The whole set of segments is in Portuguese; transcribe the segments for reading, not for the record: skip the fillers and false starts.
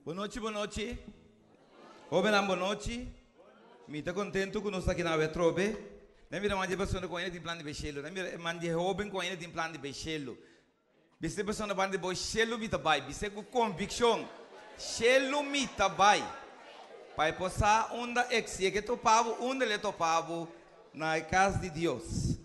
Boa noite, boa noite. Boa noite. Me está contento que nós estamos aqui na Vetrobe. Não me mande pessoa com ele tem plano de Cielo. Não me mande jovem com ele tem plano de Cielo. Você pessoa plano de Cielo me tabai. Você com convicção. Cielo me tabai. Pai possa onda exia que topavo, onda le topavo na casa de Deus.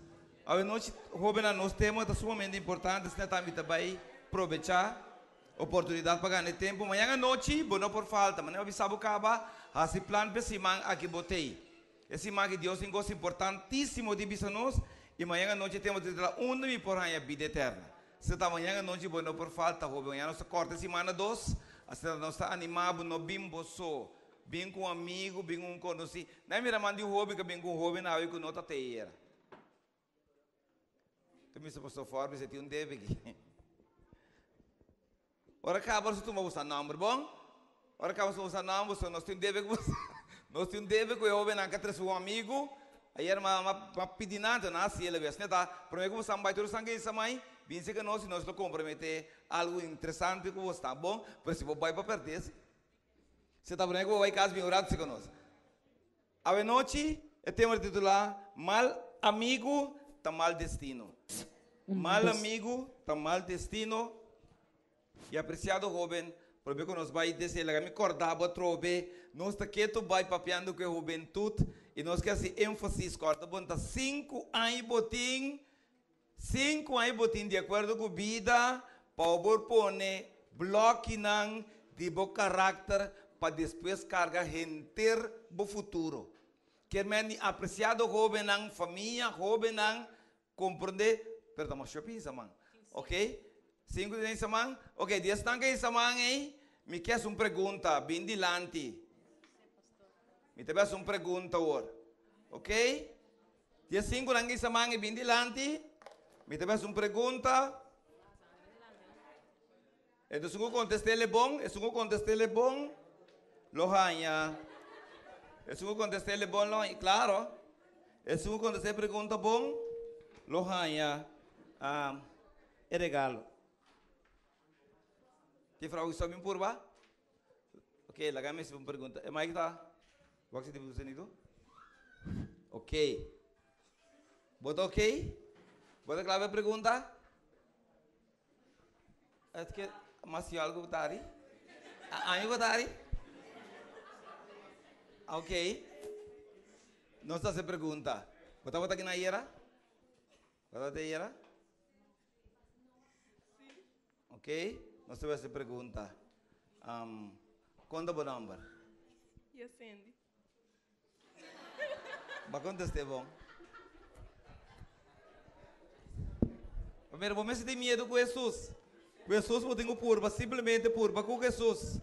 A noite jovem nós temos é sumamente importante. Se não está me tabai, aproveitar. Oportunidade para ganhar tempo. Amanhã à noite, não por falta. Mas não sabe acaba. Esse plano para simang aqui botei. Esse simang que Deus tem coisa importantíssimo de bisa nós. E amanhã à noite temos de dar onde me porra a vida eterna. Se está amanhã à noite, não por falta. Amanhã nós corta semana 2. Se nós está animado, no bimbo só. Bem com um amigo, bem com um conhecido. Não é me mande o hobby que bem com o hobby na hora que não está teira. Tu me passou fora, você tem deve aqui. Ora acaba se tu não usa número bom? Ora acaba se usar número, nós temos deve com nós temos deve com o na casa do amigo. Aí era uma pedinada na Cielo, vê se tá. Para mim que você vai ter o sangue essa mãe, bem se que nós lo comprometer algo interessante com você, tá bom? Por se vai para perder. Você tá vendo que vai casa bem orado se conosco. A noite, temos titular mal amigo, tá mal destino. Mal amigo, tá mal destino. E apreciado jovem, por que nós vai dizer, me acordava trobe, nós está quieto vai papiando com a juventude e nós quer se ênfase corta bonta 5 anos botim de acordo com a vida, para pôr bloco não de bom caráter para depois carga render o futuro. Quer me apreciado jovem não família jovem não compreender, perdão, mas eu penso man, ok? 5 de semana, ok, 10 tangga de semana aí, me quer uma pergunta bem dilante. Me te uma pergunta agora, ok? 5 tangga de semana bem dilante, me te uma pergunta. Então, se eu contestar ele bom, lohanha. Se eu contestar ele bom, lohanha, claro. Se eu contestar pergunta bom, lohanha, é regalo. Ti frau sabe por ba? Ok, lagame se uma pergunta. É mais que tá? Você tem você nisso? Ok. Bota ok? Bota clave pergunta? É que mas algo tari? Aí tari? Ok. Não está se pergunta. Bota aqui na iera? Bota aí iera? Ok. Nós temos essa pergunta. Conta o número. E acende. Mas conteste bom. Primeiro, você tem medo com Jesus. Com Jesus, eu tenho purba, simplesmente purba com Jesus.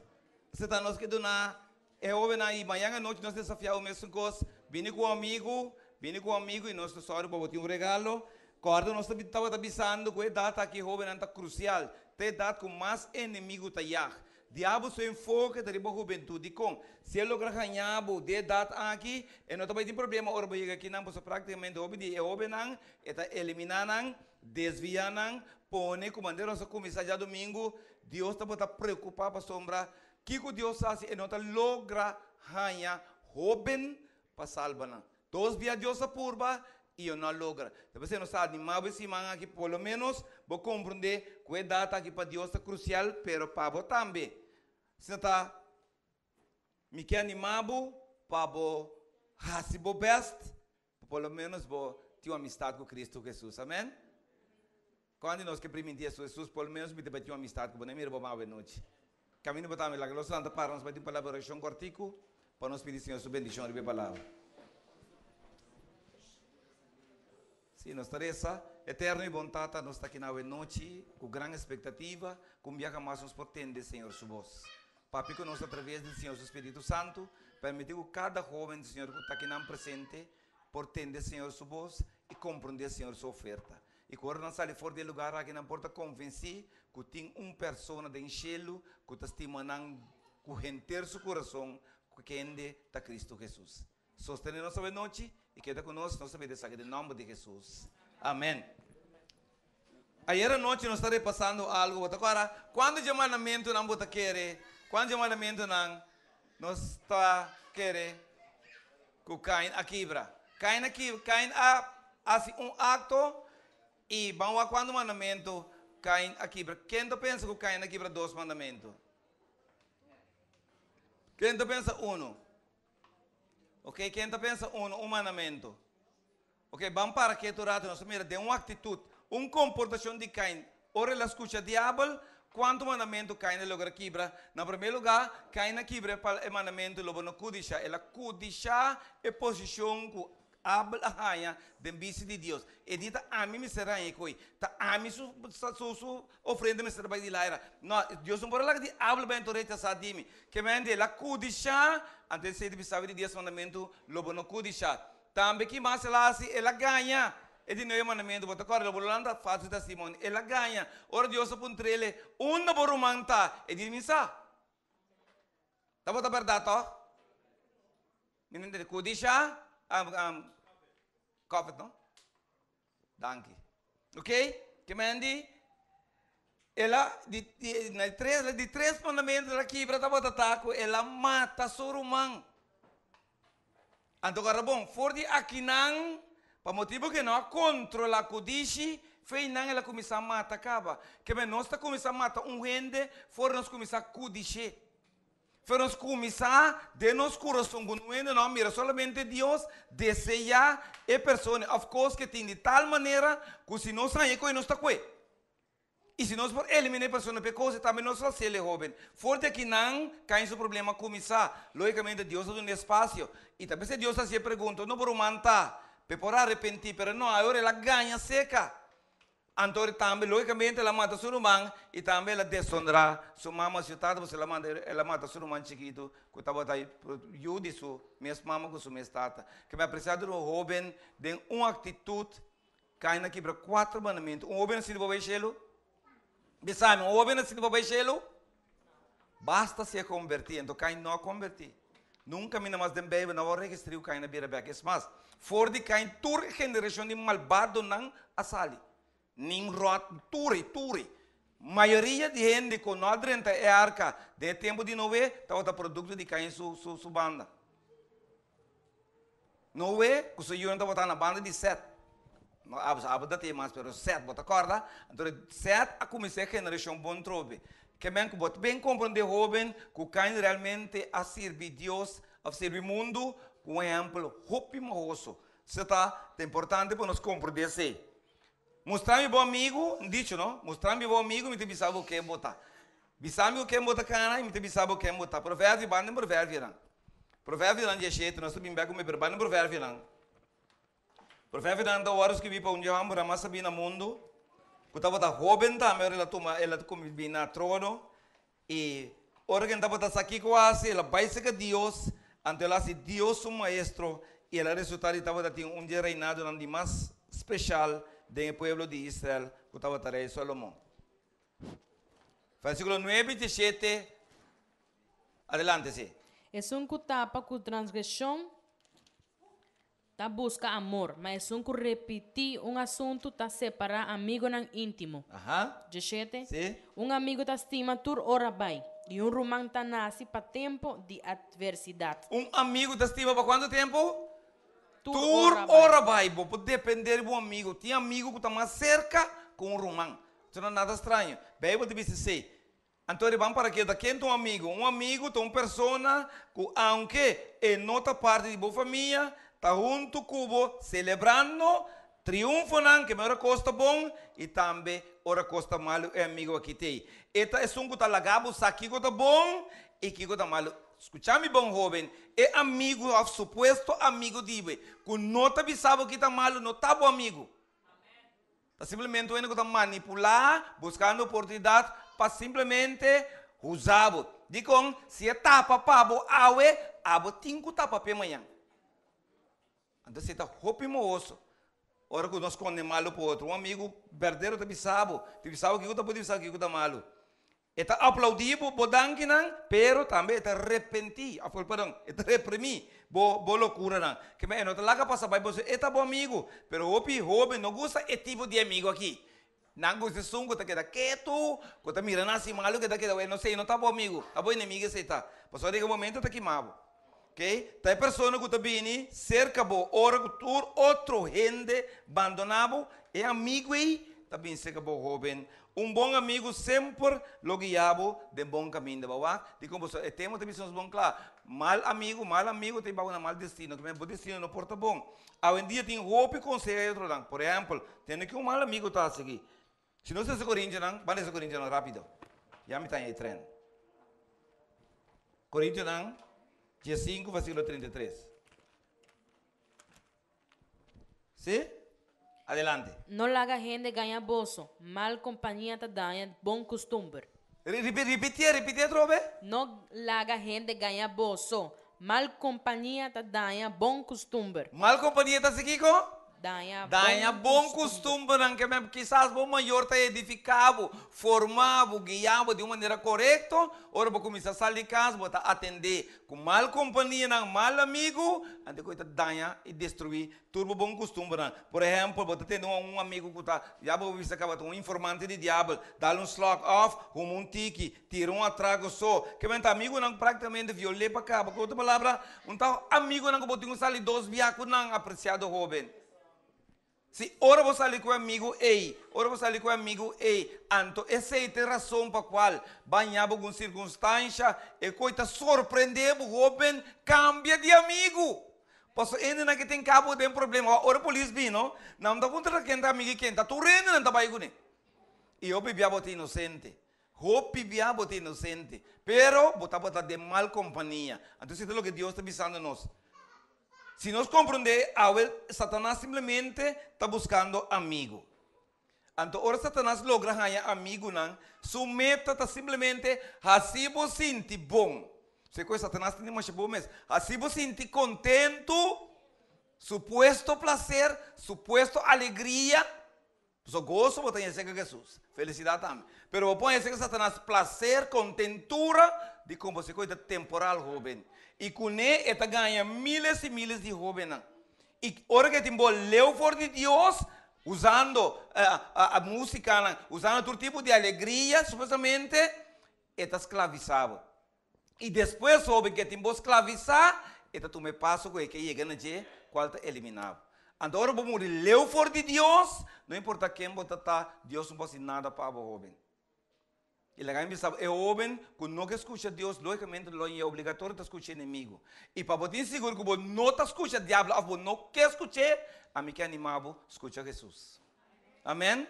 Você está nós que do na é homem aí, amanhã à noite nós desafiamos o mesmo coisa. Vini com um amigo e nós só para botar um regalo. Corda nós estava avisando que a data aqui jovem é crucial. Tem data com mais inimigo taiar. Diabo se enfoca da juventude com se ele logra ganhar de data aqui, e não tem problema ora vai aqui não posso praticamente jovem não, está eliminar não, desviar não, pone comandante nossa começar já domingo, Deus está preocupado para sombra, que Deus faz e não logra ganhar jovem para salvar não. Todos via Deus apurba e eu não logra. Depois você não sabe, mas se manga aqui pelo menos vou compreender que a data aqui para Deus é crucial, pero para você também. Se está me quer animado para você fazer o best, pelo menos vou ter uma amistade com Cristo Jesus, amém? Quando nós que permitir Jesus, pelo menos me ter uma amistade com você, me vou mais noite. Caminho para lá, que nós vamos para nós vai ter colaboração cortico para nós pedir Senhor sua bendição de palavra. Sim, nós Teresa, eterno e vontade, nós está aqui na noite, com grande expectativa, com viaja mais nos potente, Senhor, sua voz. Papi, que nós, através do Senhor, o Espírito Santo, permitiu que cada jovem, Senhor, que está aqui na presente, portende, Senhor, sua voz e compreender, Senhor, sua oferta. E quando nós saímos fora do lugar, aqui na porta, convenci que tem uma pessoa de Cielo, que está estimando, que render seu coração, que está Cristo Jesus. Sostenendo nossa noite e queda conosco, nós sabemos em nome de Jesus. Amém. Ayer à noite nós estaremos passando algo. Agora, quando o chamamento não bota querer, Quando o mandamento não, nós está querendo que Caim a quebra. Caim faz acto e vamos a quando o mandamento Caim a quebra. Quem pensa que Caim a quebra 2 mandamentos? Quem pensa 1? Ok, quem pensa 1 mandamento? Ok, vamos para que tu rato, nós mira de uma atitude, comportação de Caim. Ora ela escuta diabo, quanto mandamento Caim logra quebra? Na primeiro lugar, Caim na quebra para o mandamento logo no kudisha. Ela kudisha é posição que Abel arranha de bici de Deus. E dita a mim me será em coi. Tá a mim su ofrenda me será para de lá. Não, Deus não pode lá que Abel bem torreta sadimi. Que me ande la kudisha, antes de saber de Deus mandamento logo no kudisha. Também que mais ela se ela ganha. E di noi mandamento, bota corre, volanda fazio testimone, e la ganha. Ora Dio puntrele, una borumanta, e di misa. Ta bota perdato? Minende kudisha, kofet no? Danke. Ok? Che mendi? Ela di tres mandamentos la quebra, ta bota taco, ela mata sorumang. Anto carabon, for di akinang, para motivo que não controla a codice, fez não ela começar a matar acaba. Que bem nós está começando a matar gente, fora nós começar a codice. Fora nós começar de nós coração com gente, não mira solamente Deus deseja a pessoa, of course que tem de tal maneira que se nós sair com nós está com. E se nós por eliminar a pessoa pecosa, também nós vamos ser jovem. Forte que não cai seu problema começar, logicamente Deus tem um espaço. E também se Deus se pergunta, não por mantar. Per arrepentir, pero no, ahora la ganha seca. Entonces también, lógicamente, la mata su rumán y también la deshonra. Su mamá, si está, pues la mata su rumán chiquito, que estaba ahí, yo de su, minha mamá con su minha tata. Que me apreciado un joven de una actitud, que hay aquí para 4 mandamentos. Un joven así de bobe Cielo. Besame, un joven así de bobe Cielo. Basta se convertir, entonces Cain no convertir. Nunca me mais de bebe, não vou registrar o Cain na beira-beca. É mais, for de Cain, toda geração de malvado não asali. Nimrod, turi. Maioria de gente que não adrenta é arca. De tempo de Noé, estava produto de Cain su banda. Noé, que o senhor estava na banda de 7. Não abra tem mais, mas 7, bota corda. Então, 7 a começar a geração bom trobe. Que bem compreender jovem que Cain realmente a servir Deus, a servir o mundo, com um exemplo opimoso. Isso é importante para nós compreender isso. Mostrar meu bom amigo, dicho não? Mostrar meu bom amigo, me te bisava o que botar. Bisava o que botar cana, me te bisava o que botar. Provérbio, banda, provérbio. Provérbio não é jeito, nós subimos bem com meu banda, provérbio não. Provérbio não dá horas que vi para dia vamos ramar saber no mundo. Que estava jovem também, ela como bem na trono e ora que estava aqui quase, ela vai ser Deus, ante ela se Deus o maestro e ela resultado estava tendo dia reinado não de mais especial do povo de Israel, que estava rei Salomão. Versículo 9 e 7, adelante sim. Es un cutapa cu transgresión ta busca amor, mas un cu repetir un asunto ta separa amigo nan íntimo. Ajá. 17. Sí. Un amigo ta estima tur ora bai. E un román ta nasce pa tempo de adversidade. Um amigo te estima para quanto tempo? Tur ora vai. Pode depender do amigo. Tem amigo que está mais cerca com um romão. Isso não é nada estranho. Bem, vou te dizer. Então, vamos para aqui. Daqui é um amigo. Um amigo é uma pessoa que, aunque em outra parte de boa família, está junto com celebrando, triunfando, que me costa bom e também ora costa mal é amigo aqui tem. Eta é um que está lagado, aqui que está bom e que está mal. Escute-me, bom jovem, é amigo, suposto amigo de você, que não está avisado que está mal, não está bom amigo. Está simplesmente ele que está manipular, buscando oportunidade para simplesmente usar. Digo, se é tapa para abo tem que tapa para amanhã. Então, você está opimoso. Ora que nós escondemos malo para outro. Um amigo verdadeiro te bisabo que você pode bisabo que você está malo. Está aplaudido, bodanque não, pero também está arrepentir, perdão, está reprimir, bo loucura não. Que não está lá para saber você, está bom amigo, pero o jovem não gosta é tipo de amigo aqui. Nango se sungo tá queda quieto, que tá mirando assim malo que tá queda, não sei, não tá bom amigo, tá bom inimigo esse tá. Passou de momento tá queimado. Ok? Tá pessoa que tá vindo cerca bo, ora que outro gente abandonado, é amigo aí, tá bem cerca bo jovem. Bom amigo sempre lo guiabo de bom caminho, bawa. De como é tema também são bom claro. Mal amigo tem bawa na mal destino, que bom destino não porta bom. Hoje em dia tem roupa e conselho outro lang. Por exemplo, tem que mal amigo tá aqui. Se não se Corinthians não, vai se Corinthians rápido. Já me tá aí trem. Corinthians não, dia 5, versículo 33. Sim? Adelante. No la haga gente ganha bolso, mal compañía te daña bom costumbre. Repetir, trove. No la haga gente ganha bolso, mal compañía te daña bom costumbre. Mal companhia tá aqui com? Daña bom costume, que quizás bom maior está edificado, formado, guiado de uma maneira correta, ora vou começar a sair de casa, vou atender com mal companhia, mal amigo, ande coisa danha e destruir tudo bom costume. Por exemplo, vou ter um amigo que está, já vou ver se acaba um informante de diabo, dá um slug off, um tique, tira atrago só, que vem amigo não praticamente violei para cá, porque outra palavra, amigo não pode sair dois viados não apreciado jovem. Se ora você ali com o amigo anto essa é a razão para qual banhava com circunstância e coisa surpreender o jovem cambia de amigo. Posso ainda não que tem cabo de um problema. Ora polícia vino, não dá conta quem tá amigo quem tá tu rende não tá vai com ele. E eu bebia bote inocente. Pero bota de mal companhia. Então isso é o que Deus está avisando nós. Se nós compreendemos, Satanás simplesmente está buscando amigo. Então, ora Satanás logra ganhar amigo, não. Sua meta está simplesmente, assim você sente bom. Você conhece Satanás tem mais bom mesmo. Assim você sente contento, suposto prazer, suposto alegria. Só gosto, vou ter que Jesus. Felicidade também. Pero vou pôr que Satanás prazer, contentura, de como você coisa temporal, jovem. E com ele, ele ganha miles e miles de jovens. E hora que tem leu for de Deus, usando a música, usando outro tipo de alegria, supostamente, ele está escravizado. E depois, soube que tem escravizar, ele toma passo com ele, que chega na dia, qual está eliminado. Então, agora, vamos leu for de Deus, não importa quem você está, Deus não pode fazer nada para o jovem. E lá é jovem que não escuta Deus, logicamente é obrigatório escutar o inimigo. E para você seguro que você não escuta o diabo, ou você não quer escutar, a mim que é animado, escuta Jesus. Amém?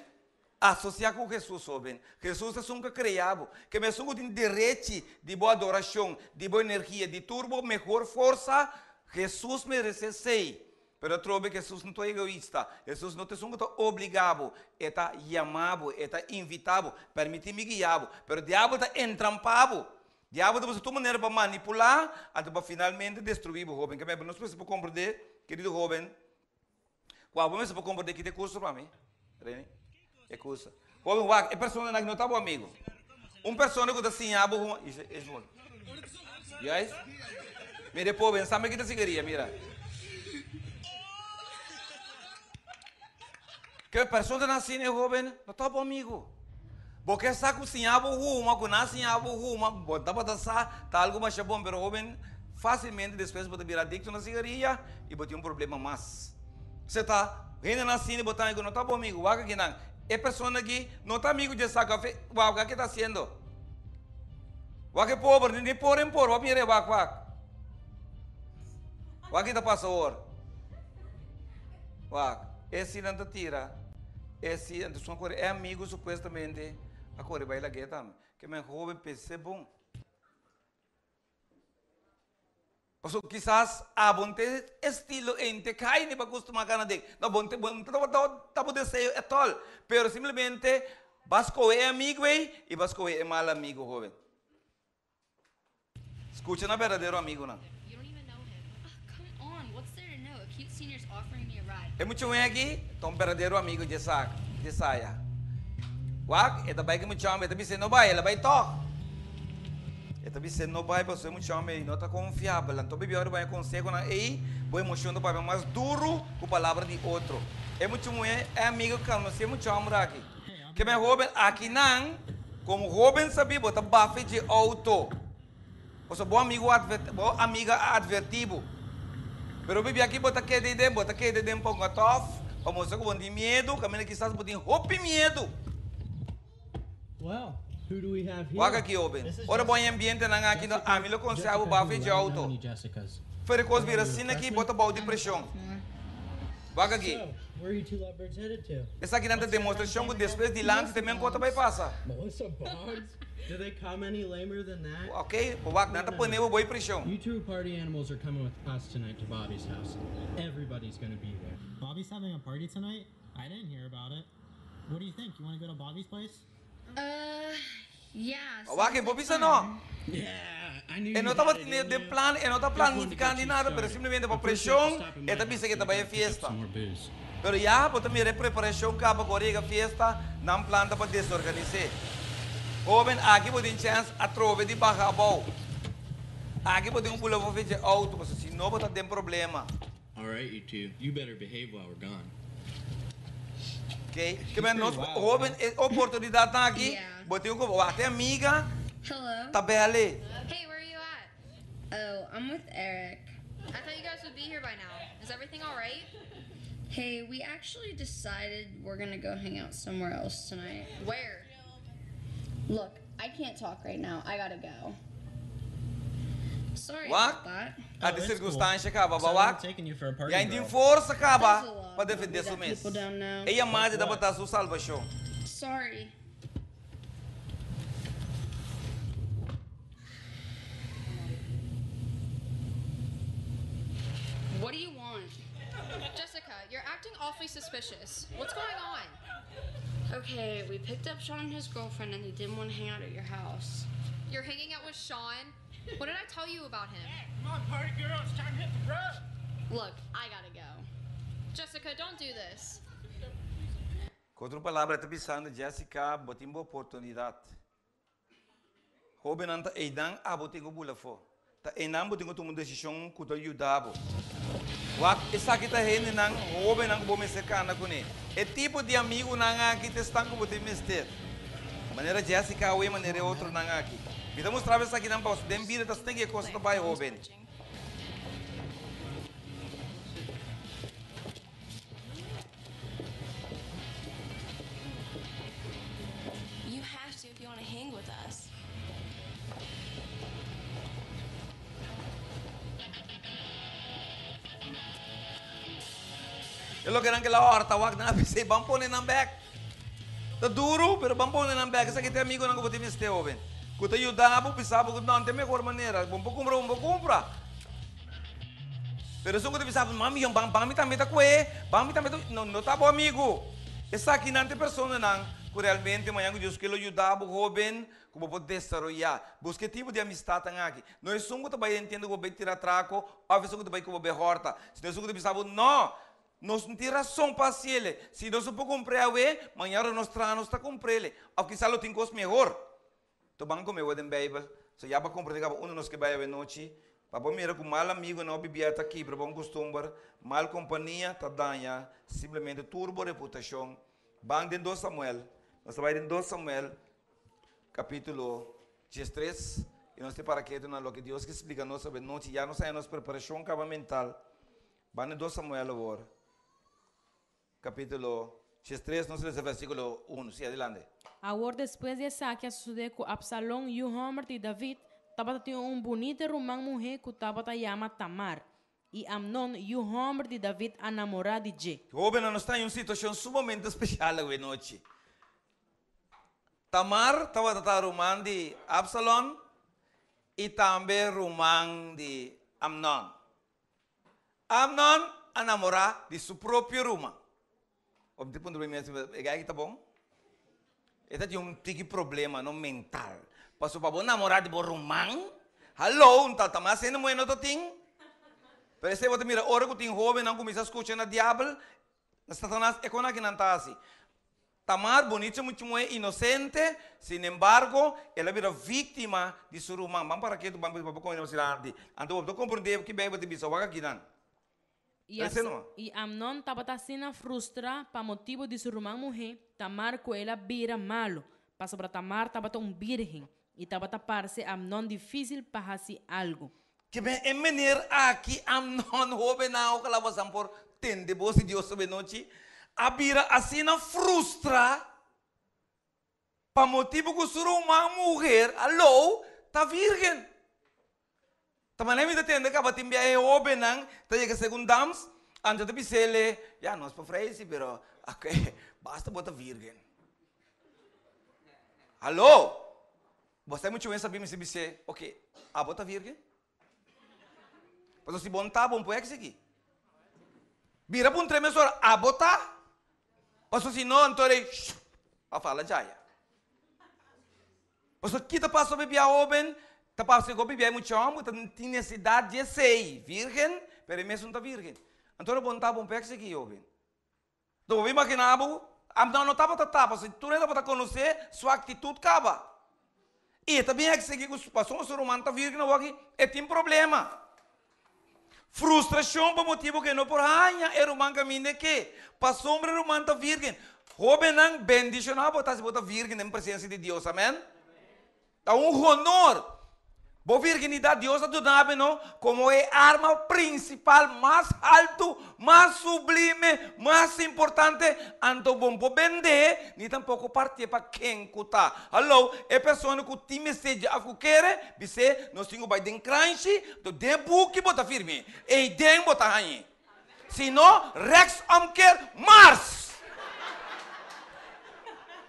Associar com Jesus, jovem. Jesus é um que criado, que mesmo tem direito de boa adoração, de boa energia, de turbo, melhor força, Jesus merece ser. Pero eu trouxe que Jesus não é egoísta. Jesus não é obrigado. Ele está chamado, ele está invitado, permite-me guiar. Pero o diabo está entrampado. O diabo tem uma maneira para manipular, até para finalmente destruir o jovem. Que nós precisamos compreender, querido jovem. Qual você pode compreender que tem curso para mim? É curso. Jovem, é pessoa que não está bom amigo. Pessoa que está assim, isso é bom. Yes? Mire, povo, sabe que está seguiria, mira. Que pessoa nasce jovem, não está bom amigo. Porque está cozinhando uma, que nasce uma, bota para dançar, está algo mais bom, mas jovem facilmente depois pode virar adicto na cigarrilha e pode ter um problema mais. Você está, ainda nasce botando, não está bom amigo, o que não. É pessoa que não está amigo de saco, o que está fazendo? O que é pobre, nem por, o que é o que está passando? Esse não te tira. Esse é amigo supostamente. A cor vai lá que também. Que meu jovem pense bom. Porque quizás a bonte estilo ente cai nem para acostumar com nada. Não bonte tá bom desejo é tol. Pero simplesmente basco é amigo e basco é mal amigo jovem. Escuta na verdadeiro amigo não. É muito bem aqui, então verdadeiro amigo de saia. Wag, esta vai que me chama, esta vai ser não vai, ela vai tocar. Esta vai ser não vai, você me chama e não está confiável. Então bebê agora vai conseguir na aí, vai emoção do pai mais duro com a palavra de outro. É muito bem, é amigo calma, você me chama aqui. Que me joven aqui não, como joven sabia, bota bafe de auto. Ou seja, bom amiga advertivo. Pero bibi aqui bota que de dem para um gatof, para mostrar que bom de medo, caminho que estás botin roupa medo. Well, who do we have here? Waga aqui joven. Ora bom ambiente não aqui no amilo conservo bafe de auto. Foi coisa vira assim aqui bota balde de pressão. Waga aqui. So, where are you two lovebirds headed to? Essa aqui não tem demonstração que depois de lance também conta vai passar. Melissa Boggs? Do they come any lamer than that? Ok? Wag não tá ponendo boa pressão. You two party animals are coming with us tonight to Bobby's house. Everybody's gonna be there. Bobby's having a party tonight? I didn't hear about it. What do you think? You want to go to Bobby's place? Yeah. Wag Bobby sa no. Yeah, I knew E you não had estava it in de you. plan, e não está planificando nada, pero simplesmente para pressão, e também sei que Stop também é and pick up fiesta. some more booze. Pero já, bota minha preparação cá para correr a fiesta, não planta para desorganizar. Jovem, aqui pode ter chance a trove de barra bom. Aqui pode ter pula de auto, porque se não, bota tem problema. All right, you two. You better behave while we're gone. Ok? Que bem, nós, jovem, oportunidade tá aqui, Yeah. bota um até amiga, Hello. tá bem ali. Hey, where are you at? Oh, I'm with Eric. I thought you guys would be here by now. Is everything all right? Hey, we actually decided we're gonna go hang out somewhere else tonight. Where? Look, I can't talk right now. I gotta go. Sorry What? about that. A de it's circunstância cá, So I'm babawak. taking you for a party. E ainda girl. em força There's acaba a lot para of defender that seu mês. people don't know. E a mais da botar sua salvação. Sorry. What do you want? Jessica, you're acting awfully suspicious. What's going on? Okay, we picked up Sean and his girlfriend and they didn't want to hang out at your house. You're hanging out with Sean? What did I tell you about him? Come on, party girl. It's time to hit the road. Look, I gotta go. Jessica, don't do this. Com outra palavra, está pensando, Jessica, botem uma oportunidade. Jovem não está ainda a botar o bula fora. Está ainda botar uma decisão que está ajudando. Essa aqui está rende não, jovem não vou me cercar na cone. É tipo de amigo não aqui te estão com botar mister. Maneira Jessica ou maneira outro não aqui. Então mostrar essa aqui não posso. Dem vida está tem que coisa para jovem. You have to if you want to hang with us. Eu lo que não que la horta, wag na pensei, vamos pôr na back. Tá duro, pero vamos pôr na back. Essa aqui tem amigo não que botar mister jovem. Que te ajudava, pensava que não tem melhor maneira. Vamos comprar. Pero se eu pensava, mami, vamos também tá com ele, vamos também não tá bom amigo. Essa aqui não tem pessoa não, que realmente amanhã que Deus que ele ajudava o jovem, como pode desarrollar. Busque tipo de amistade aqui. Não é só que vai entender que vai tirar traco, ou é só que vai que vai horta. Se não é só que pensava, não, nós não temos razão para ele. Se nós não podemos comprar ele, amanhã nós está comprar ele. Ou que salo tem coisa melhor. Então vamos comer o Bible. Se já para comprar, nós que vai a noite. Para mira com mal amigo não bebia aqui, para bom costume, mal companhia, tá dando simplesmente turbo reputação. Vamos em 2 Samuel, nós vamos em 2 Samuel, capítulo 13, e nós temos para que o que Deus que explica nós sobre noite, já nós temos preparação mental. Vamos em 2 Samuel agora, capítulo 13, nós lemos o versículo 1, sim, adelante. Agora, depois de Saque, sucedeu com Absalom e o Homer de David, estava tendo bonita romance mulher que estava chama Tamar. E Amnon e o Homer de David a namorar de Je. Jovem, nós estamos em uma situação sumamente especial hoje noite. Tamar estava tratando romance de Absalom e também romance de Amnon. Amnon a namorar de seu próprio romance. O tipo de romance, é tá bom? Esse é um tipo de problema não mental. Passou para namorar de romance? Hello, não está mais sendo muito outro ting? Pero você vai mira, hora que tem jovem não começa a escutar na diabo, na Satanás é quando que não está assim. Tamar bonito muito inocente, sin embargo, ela vira vítima de seu romance. Vamos para que tu vamos para como não se lá. Então, eu compreendo que bem você bisa waga aqui não. E Amnon estava sendo frustrado para motivo de sua irmã mulher, Tamar com ela vira malo. Passa para Tamar estava virgem. E estava parece Amnon difícil para fazer algo. Que bem, em maneira aqui, Amnon, Hubenil, que lá você por tende, você Deus sobre noite, a bira assim não frustra, para motivo que sua irmã mulher, alô, tá virgem. Também me entende que a batimia é Hubenil, tá chega segundamos, antes de bisele, já nós para frente, pero, ok, basta botar virgem. Alô? Você é muito bem saber me se você, ok, a bota virgem? Mas se bom tá bom pode seguir. Vira para tremesor, a bota. Mas se não, então a fala já. Mas se kita passa bebê a oben, tá passa com bebê muito chamo, tem necessidade de ser virgem, pero mesmo não tá virgem. Então bom tá bom pode seguir oben. Então vem imaginavo, não tá para se tu não tá conhecer, sua atitude acaba. E também é que seguir com o passou o romano tá virgem não aqui, é tem problema. Frustração por motivo que não por rainha era uma caminho que passou sobre o romano tá virgem. Hubenil bendicionar botar se botar virgem em presença de Deus, amém? É honor. Boa virginidade Deus do nave não como é arma principal mais alto, mais sublime, mais importante. Anto bom por vender, nem tampouco partir para quem cuta. Alô, é pessoa que te message a querer, você nós temos vai den crunch, do debu que bota firme, e den bota rainha. Se não, Rex Amker Mars.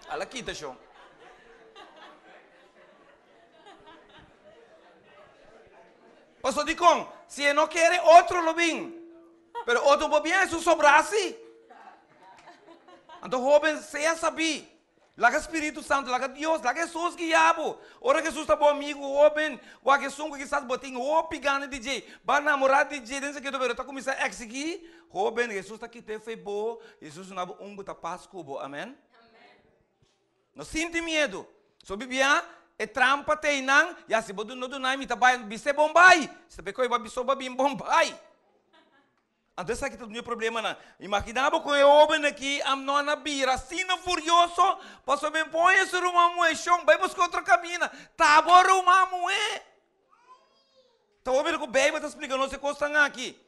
Ala quita show. Pastor Dicon, se não quer outro lo bem, pero outro bem isso sobrasse. Então jovem se sabe, lá que Espírito Santo, lá que Deus, lá que Jesus guiabo. Ora que Jesus tá bom amigo, jovem, o que sungo que estás botando, o pigando DJ, vai namorar DJ, dentro que tu tá começar a exigir, jovem, Jesus tá aqui te foi bom, Jesus não tá paz cubo, amém? Não sente medo, só bibia. E trampa teinang, ya si bodo no dunay mi tabay bise Bombay. Sabi ko iba biso ba bim Bombay. Ando sa kita tunyo problema na. Imaginabo ko e oben aqui amno na bira, sino furioso, paso ben põe su ruma mo e chong, vai buscar outra camina. Tabo ruma mo e. Tá oben ko bem, mas explicando se costa aqui.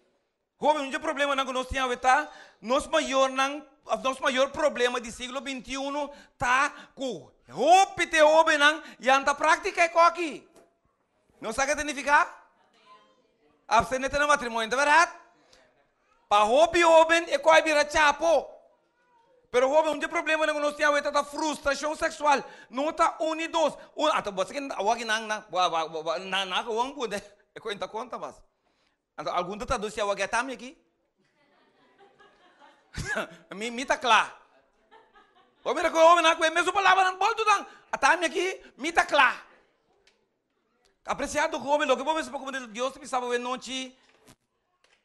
Oben não problema na nós tinha tá, nosso maior problema do século 21 tá com hope te oben nang yang ta prática é aqui. Não sabe o que significa? Abstinente no matrimônio, é verdade? Para hope oben é quase vira chapo. Pero oben não tem problema na nós tinha tá frustração sexual, não tá unidos. Até você que awagi nang na ko wang pude. É conta mas. Algum tá doce awagi atami aqui? Me tá claro. O mira que o homem não é mesmo palavra não pode dar. Até aqui, me tá claro. Apreciado o homem, lo que vamos como Deus pensava ver noite,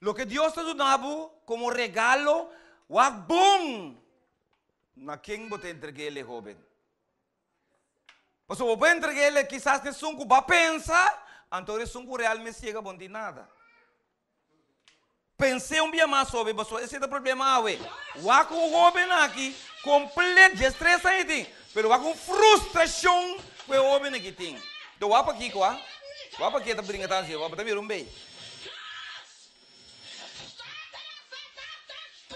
lo que Deus te deu como regalo, o bom na quem você entregue ele homem. Porque o bom entregue ele quizás de sunco vai pensar, então o sunco realmente chega bom de nada. Pensei dia mais sobre isso, esse é o problema, ué. O com o homem aqui, completo de estresse aí tem, pero com frustração que o homem aqui tem. Então, o aqui, o aqui tá brincando assim, o tá mirando bem.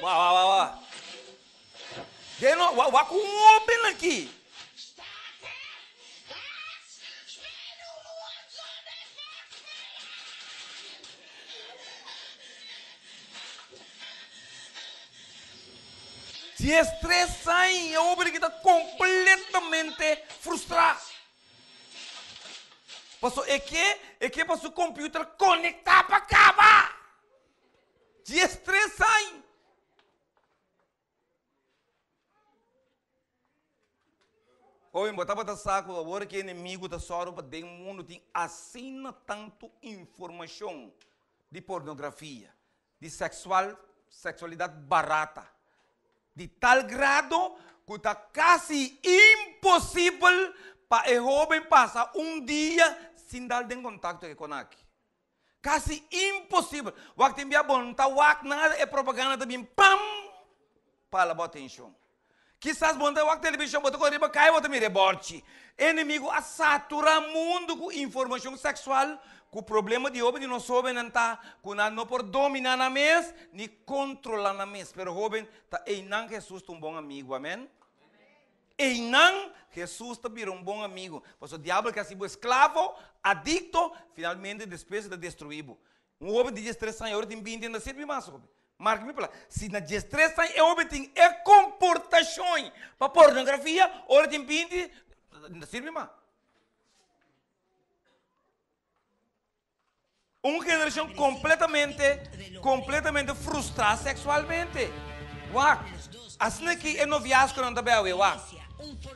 Uau. De novo, o com o homem aqui. Se estressa e o homem que está completamente frustrado. Passou é que para o computador conectar para acabar. Se estressa aí. Homem, botava da saco, agora que inimigo da sorte para dentro do mundo tem assina tanto informação de pornografia, de sexualidade barata. De tal grado que está quase impossível para o jovem passar dia sem dar em contato com ele. Quase impossível. Waktu dia bom, tá wak nada é propaganda também. Pam! Para botar atenção. Quizás bom, tá wak televisão, bota corriba, cai, bota me reborte. Inimigo a saturar mundo com informação sexual, com problema de jovem, não soube não tá, com não por dominar na mesa, nem controlar na mesa. Pero jovem, tá ei não Jesus um bom amigo, amém? E não, Jesus também um bom amigo. Pois o diabo que sido escravo, adicto, finalmente depois de destruído. Um homem de 13 anos, tem 20 anos, não mais homem. Marque-me para lá. Se na 13 anos, o homem tem comportação para pornografia, ora tem 20, não serve mais. Uma geração completamente frustrada sexualmente. Uau! Assim que é noviazgo não está bem, uau!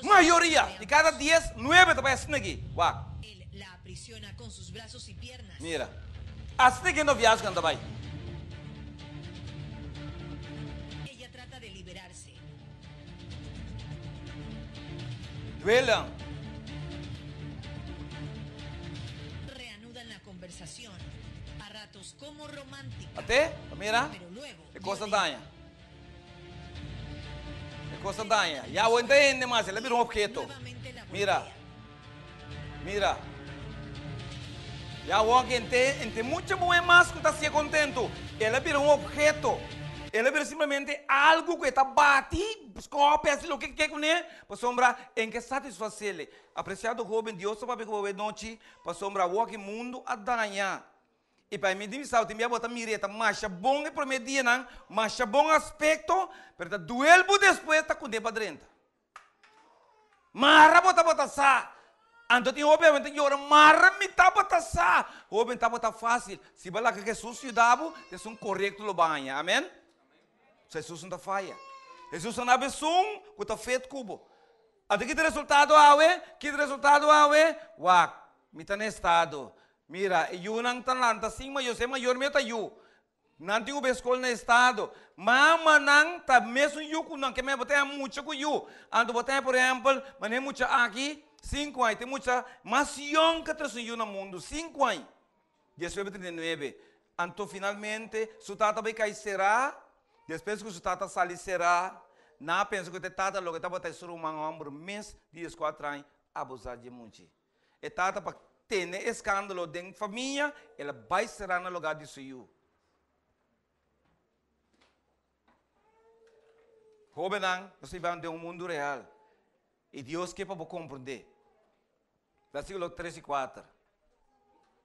Mayoría de cada 10, 9 te parece aquí. Wow. La aprisiona con sus brazos y piernas. Mira, hasta que no viajas cuando vai. Ella trata de liberarse. Duelan. Reanudan la conversación. A ratos como romántica. Até, mira, Pero luego, é coisa daña. Coisa daña. Ya o entende mais, ele vira um objeto. Mira. Mira. Ya o que ente muita mulher mais que está se contento. Ele vira um objeto. Ele vira simplesmente algo que está bate, escope, assim, o que quer com ele, para sombra em que satisfazer ele. Apreciado jovem, Deus só vai ver noite, para sombra o que mundo a danha. E para mim, sabe, tem botar mireta, mas bom é para mim dia não, mas bom aspecto, pero duel por depois está com depa drenta. Marra bota sa. Anto tem obviamente llora marra me tá bota sa. Obviamente tá bota fácil. Se bala que Jesus cuidava, é correto lo banha. Amém? Jesus não tá falha. Jesus não abre som, que tá feito cubo. Até que resultado awe, wak, me tá no estado. Mira, eu não talanta sim, mas eu sei maior me tá eu. Não tenho escola no estado. Mama não tá mesmo eu com não que me botar muito com eu. Ando botar por exemplo, mas nem muito aqui 5 anos, tem muita Misión que trouxe eu no mundo 5 anos. 1939. Anto finalmente, su tata vai cair será. Depois que su tata sair será. Não penso que o tata logo tá botar sur um homem mês, dias 4 anos abusar de muito. E tata para ter escândalo dentro da família, ela vai ser no lugar de seu. Jovem não, você vai ter um mundo real. E Deus quer para compreender. Versículo 3 e 4.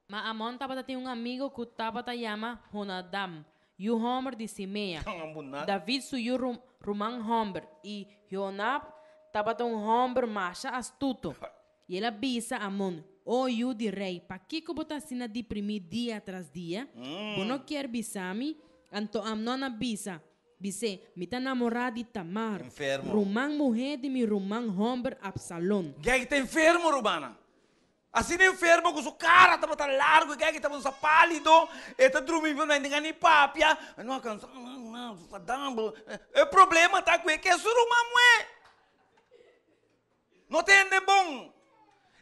Mas Amon estava tem um amigo que estava chama Jonadam, e o homem de Simea. David suiu Rumang homem e Jonab estava um homem mais astuto. E ele avisa Amon. Oh, you de rei, para que você está deprimir dia tras dia? Você não quer avisar-me? Então, Amnon avisa. Dice, me está namorado de Tamar. Enfermo. Rumang mulher de mi Rumang homem Absalom. Quem está enfermo, Rumana? Assim enfermo, com sua cara está largo, quem está pálido, está dormindo, não tem nem papia. Não, cansado, não, está dando. O problema está com ele, que é sua Rumang. Não tem nem bom.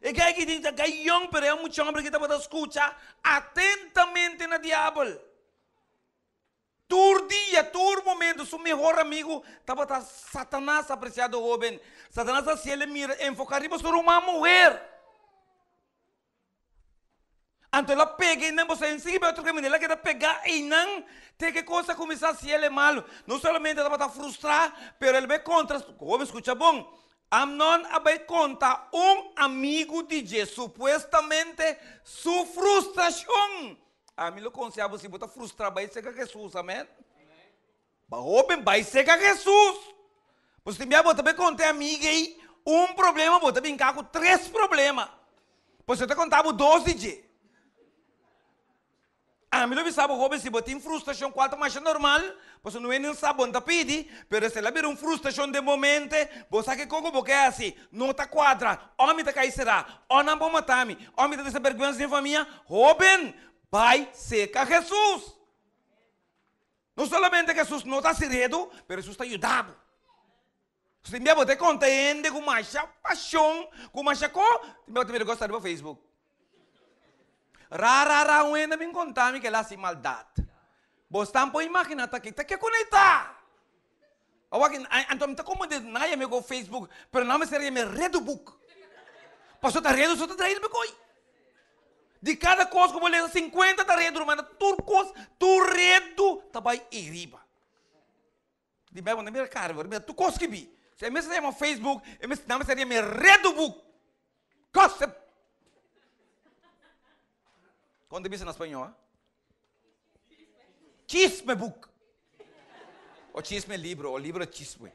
E que diz que young pero é muito homem que está escutar atentamente na diabo. Tur dia, tur momento, seu melhor amigo estava Satanás apreciado jovem. Satanás se ele mira, enfocar riba sobre uma mulher. Então ela pega e não você ensina outro caminho, ela quer pegar e não tem que coisa começar se ele é malo. Não somente ela está frustrada, pero ele vai contra. Jovem, escuta bom. Amnon vai contar amigo de Jesus, supostamente sua frustração. A mim lo conselho se você frustrar, vai ser com Jesus, amém? Jovem, vai ser com Jesus. Você me vai contar amigo aí, problema, você vai brincar com 3 problemas. Você te contava 12 dias. A mim não sabe, jovem, se você tem frustração, quanto mais normal, você não é nem sabe onde pedir, mas se ela vir uma frustração de momento, você sabe que como é assim, não está quadra, homem está cair será, ou não pode matar-me, homem está vergonha de família, jovem, vai ser com Jesus. Não somente que Jesus não está sereno, mas Jesus está ajudado. Se me botar contente com mais paixão, com mais coisa, você me gostar do Facebook. Rara, ainda me contar que lá se maldade. Você tampo imagina tá que conectar. Então tá como de naia me go Facebook, pero não me seria me redo book. Passou tá redo, só tá traído me coi. De cada coisa que eu vou ler 50 tá redo, mas turcos, tu redo tá vai iriba. De bem, não me cara, tu coisa que vi. Se me seria no Facebook, não me seria me redo book. Gossip. Quando diz em espanhol? Chisme book. O chisme livro, o livro é chisme.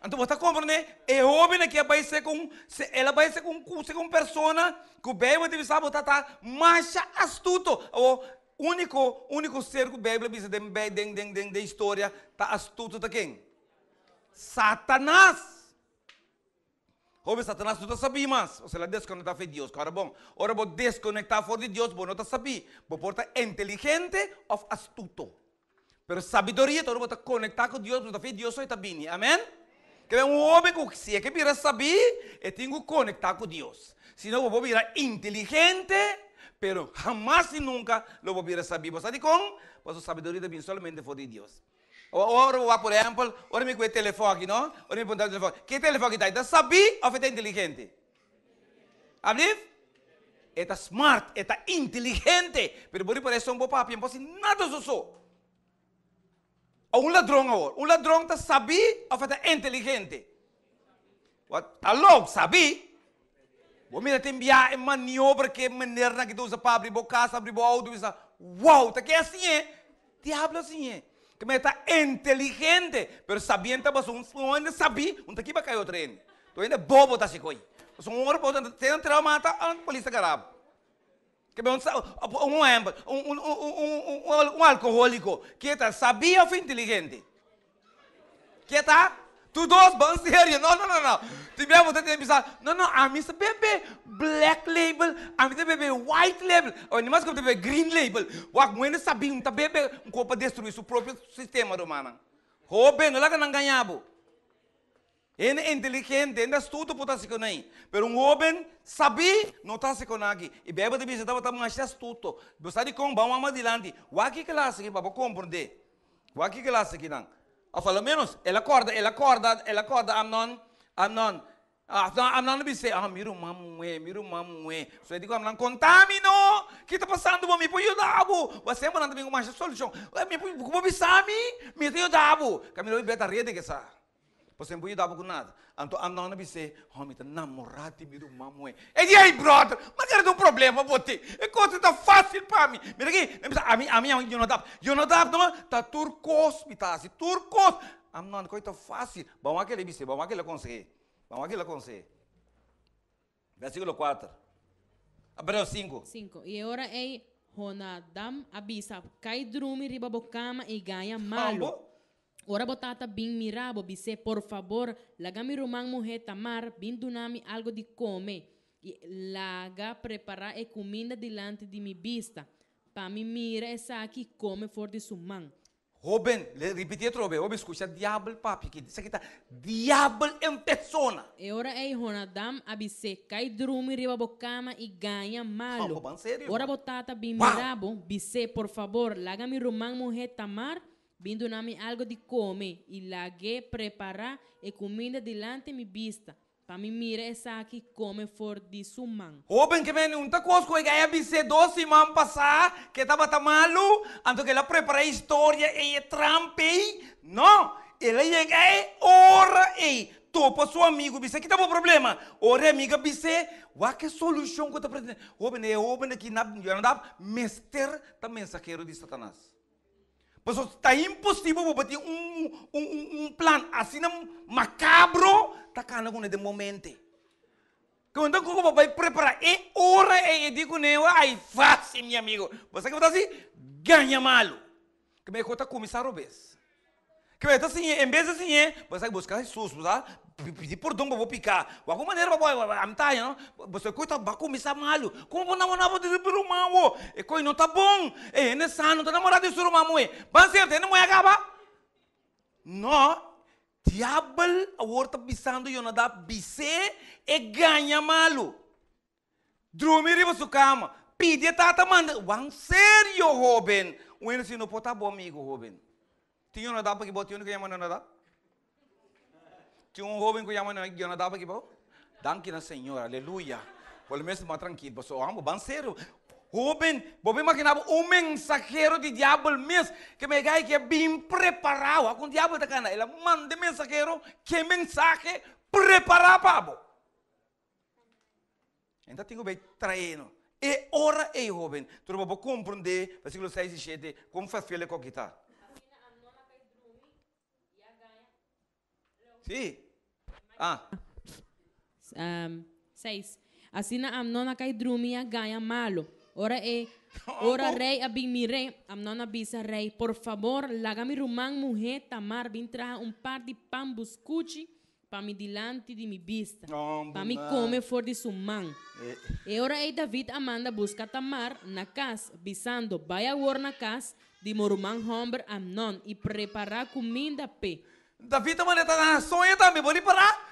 Então você compra, né? É jovem que vai ser com, ela vai ser com pessoa que o Bíblia deve saber tá mais astuto. O único ser que o Bíblia diz de história tá astuto tá quem? Satanás. Jovem Satanás não sabia mais. Ou seja, desconectar de Deus. Agora bom, ora vou desconectar fora de Deus, vou não sabia. Vou portar inteligente ou astuto. Pero sabedoria, todo mundo conectar com Deus, porque Deus só está bem. Amém? Que é homem que se é que vira saber, eu tenho que conectar com Deus. Senão eu vou virar inteligente, pero jamais e nunca eu vou virar saber. Você sabe como? Porque a sabedoria está bem somente fora de Deus. Ora, por exemplo, ora me com o telefone aqui, não? Ora me põe o telefone. Que telefone que está? Está saber ou está inteligente? Abriu? Está smart, está inteligente. Pero por isso um bom papo, não pode nada só. Um ladrão está saber ou está inteligente? Alô, sabe? Vou me enviar em maniobra que maneira que tu usa para abrir a casa, abrir o auto, e uau, tá que é assim, é? Diablo assim, é? Que me está inteligente, pero sabiendo mas ainda sabe, tá aqui vai cair o trem. Tu ainda bobo tá se coi. Um hora pode ter um trauma, a polícia garabo. Que um alcoólico que está sabia ou foi inteligente? Que está? Tu dois vão sério? Não. Tiver você tem que pensar, não, a mim se bebe black label, a mim se bebe white label, ou nem mais que bebe green label. O alguém sabia, não bebe um corpo para destruir seu próprio sistema romano. Rouba, não lá que não ganhava. Ele é inteligente, ainda estuda para se conhecer. Pero um homem sabe, não está se conhecer. E bebe de visita para mais astuto. Você sabe como vamos mais adiante. O que classe aqui para compreender? O que classe aqui não? Ou pelo menos, ela acorda, Amnon disse, mira o mamué. Você diz, Amnon, contaminou. O que está passando para mim? Por ajudar. Você manda também uma solução. Como você sabe, me ajudar. Camilo, eu vou rede que sabe. Você não pode dar com nada. Então, Amnon disse, me está namorado, mira o mamué. E aí, brother, mas era um problema para você. É coisa tão fácil para mim. Mira aqui, a minha Jonadab, não, está turcos, turcos. Amnon, coisa fácil. Vamos aquele disse, vamos aquele conseguir. Versículo 4. Abreu 5. E agora é Jonadab avisa, cai drume riba bocama e ganha malo. Ora botata bin mirabo bise, por favor, laga mi rumang mujer tamar, bin dunami algo de come, e laga preparar e comida delante de mi vista, pa mi mira essa aqui come for de sumang. Robin, repetir outro vez, Robin, escuta, diabo papi, que isso aqui tá, diabo em persona. E ora é Jonadam abise, cai drumi riba bocama e ganha malo. Ora botata bin mirabo bise, por favor, laga mi rumang mujer tamar, vindo nami algo de comer e laguei preparar e comida delante mi vista. Para me mira essa aqui come for de sumang. Oben que vem um coisa que ia bise 12 man passar que estava malo, anto que ela prepara história e trampe. Não, ela ia ora e topa seu amigo bise que tava problema. Ora amiga bise, que solução que tá presente. Oben aqui na mestre tá mensageiro de Satanás. Mas está impossível para bater plan assim macabro, tá cana com de momento. Quando eu vai preparar e ora e digo nele, ai fácil, meu amigo. Você que vai assim, ganha malo. Que me conta começar o vez. Que vai assim, em vez assim, você vai buscar Jesus, tá? Pedir perdão para picar. De alguma maneira vai amtar, não? Você coita vai começar malo. Como vou namorar de pelo mal? E coi não tá bom. E nessa não tá namorado de mal, moe. Vai ser tem não vai acabar. Não. Diabo a horta pisando e não dá bise e ganha malo. Dormir em sua cama. pide tata manda. Wang sério, jovem. O eno se não pode estar bom amigo, jovem. Tinha uma dá para que bote que chama não dá? Tinha jovem que chama não dá para que bote? Danke na Senhor, aleluia. Pelo menos mais tranquilo, pessoal. Amo, bem sério. Jovem, você imaginava mensageiro de diabo mesmo, que me gai que é bem preparado. Com o diabo da cana, ele manda mensageiro que mensagem preparado para você. Então, tenho bem treino. E ora é, jovem. Tu não pode compreender, versículo 6 e 7, como faz filho com kita. Sim. 6. Assim na Amnon nakay drumi a ganha malo. Ora rei abimire, Amnon abisa rei, por favor, lagami rumang mujer tamar bin traja par de pambus cuchi para mi dilante de mi vista. Para mi come for de sumang. E ora David amanda busca tamar na casa, bisando, vai a war na casa de morumang hombre Amnon e preparar comida pe. David amanda na sonha também, pode parar?